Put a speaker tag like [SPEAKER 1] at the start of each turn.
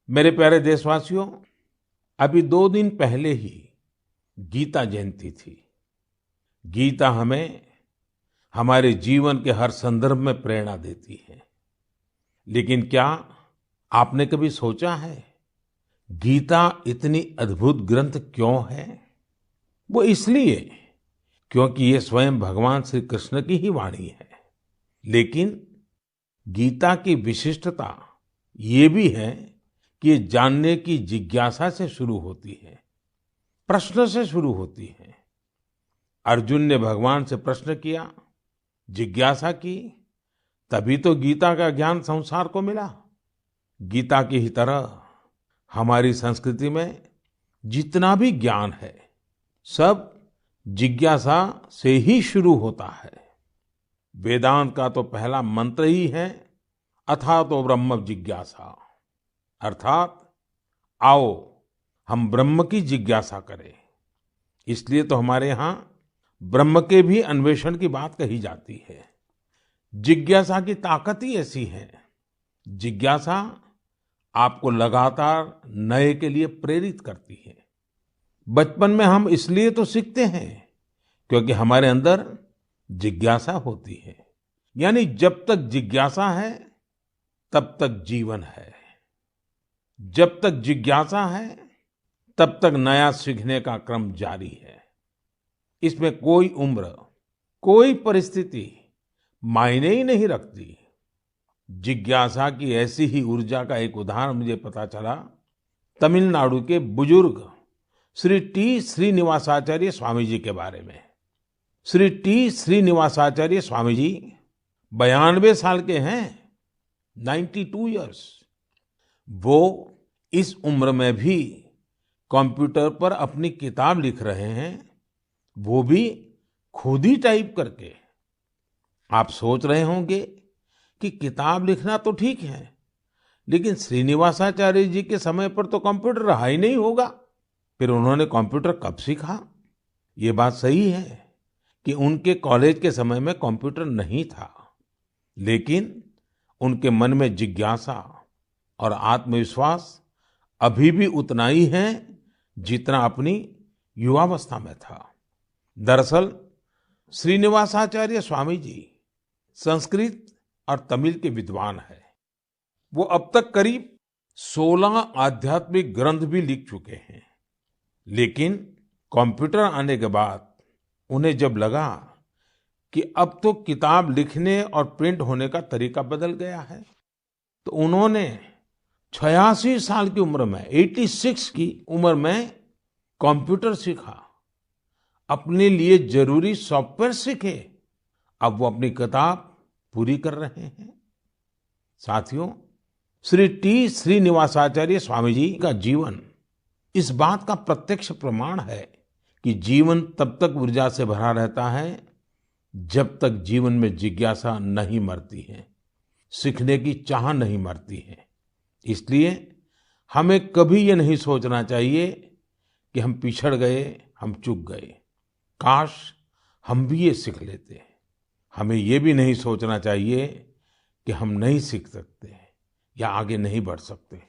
[SPEAKER 1] मेरे प्यारे देशवासियों, अभी 2 दिन पहले ही गीता जयंती थी। गीता हमें हमारे जीवन के हर संदर्भ में प्रेरणा देती है। लेकिन क्या आपने कभी सोचा है, गीता इतनी अद्भुत ग्रंथ क्यों है? वो इसलिए क्योंकि ये स्वयं भगवान श्री कृष्ण की ही वाणी है। लेकिन गीता की विशिष्टता ये भी है कि ये जानने की जिज्ञासा से शुरू होती है, प्रश्न से शुरू होती है। अर्जुन ने भगवान से प्रश्न किया, जिज्ञासा की, तभी तो गीता का ज्ञान संसार को मिला। गीता की ही तरह हमारी संस्कृति में जितना भी ज्ञान है, सब जिज्ञासा से ही शुरू होता है। वेदांत का तो पहला मंत्र ही है, अथातो ब्रह्म जिज्ञासा, अर्थात आओ हम ब्रह्म की जिज्ञासा करें। इसलिए तो हमारे यहाँ ब्रह्म के भी अन्वेषण की बात कही जाती है। जिज्ञासा की ताकत ही ऐसी है। जिज्ञासा आपको लगातार नए के लिए प्रेरित करती है। बचपन में हम इसलिए तो सीखते हैं क्योंकि हमारे अंदर जिज्ञासा होती है। यानी जब तक जिज्ञासा है तब तक जीवन है। जब तक जिज्ञासा है तब तक नया सीखने का क्रम जारी है। इसमें कोई उम्र, कोई परिस्थिति मायने ही नहीं रखती। जिज्ञासा की ऐसी ही ऊर्जा का एक उदाहरण मुझे पता चला तमिलनाडु के बुजुर्ग श्री टी श्रीनिवासाचार्य स्वामी जी के बारे में। श्री टी श्रीनिवासाचार्य स्वामी जी 92 साल के हैं, 92 इयर्स। वो इस उम्र में भी कंप्यूटर पर अपनी किताब लिख रहे हैं, वो भी खुद ही टाइप करके। आप सोच रहे होंगे कि किताब लिखना तो ठीक है, लेकिन श्रीनिवासाचार्य जी के समय पर तो कंप्यूटर रहा ही नहीं होगा। फिर उन्होंने कंप्यूटर कब सीखा? ये बात सही है कि उनके कॉलेज के समय में कंप्यूटर नहीं था, लेकिन उनके मन में जिज्ञासा और आत्मविश्वास अभी भी उतना ही है जितना अपनी युवावस्था में था। दरअसल श्रीनिवासाचार्य स्वामी जी संस्कृत और तमिल के विद्वान हैं। वो अब तक करीब 16 आध्यात्मिक ग्रंथ भी लिख चुके हैं। लेकिन कंप्यूटर आने के बाद उन्हें जब लगा कि अब तो किताब लिखने और प्रिंट होने का तरीका बदल गया है, तो उन्होंने 86 साल की उम्र में, 86 की उम्र में कंप्यूटर सीखा, अपने लिए जरूरी सॉफ्टवेयर सीखे। अब वो अपनी किताब पूरी कर रहे हैं। साथियों, श्री टी श्रीनिवासाचार्य स्वामी जी का जीवन इस बात का प्रत्यक्ष प्रमाण है कि जीवन तब तक ऊर्जा से भरा रहता है जब तक जीवन में जिज्ञासा नहीं मरती है, सीखने की चाह नहीं मरती है। इसलिए हमें कभी ये नहीं सोचना चाहिए कि हम पिछड़ गए, हम चूक गए, काश हम भी ये सीख लेते। हमें ये भी नहीं सोचना चाहिए कि हम नहीं सीख सकते या आगे नहीं बढ़ सकते।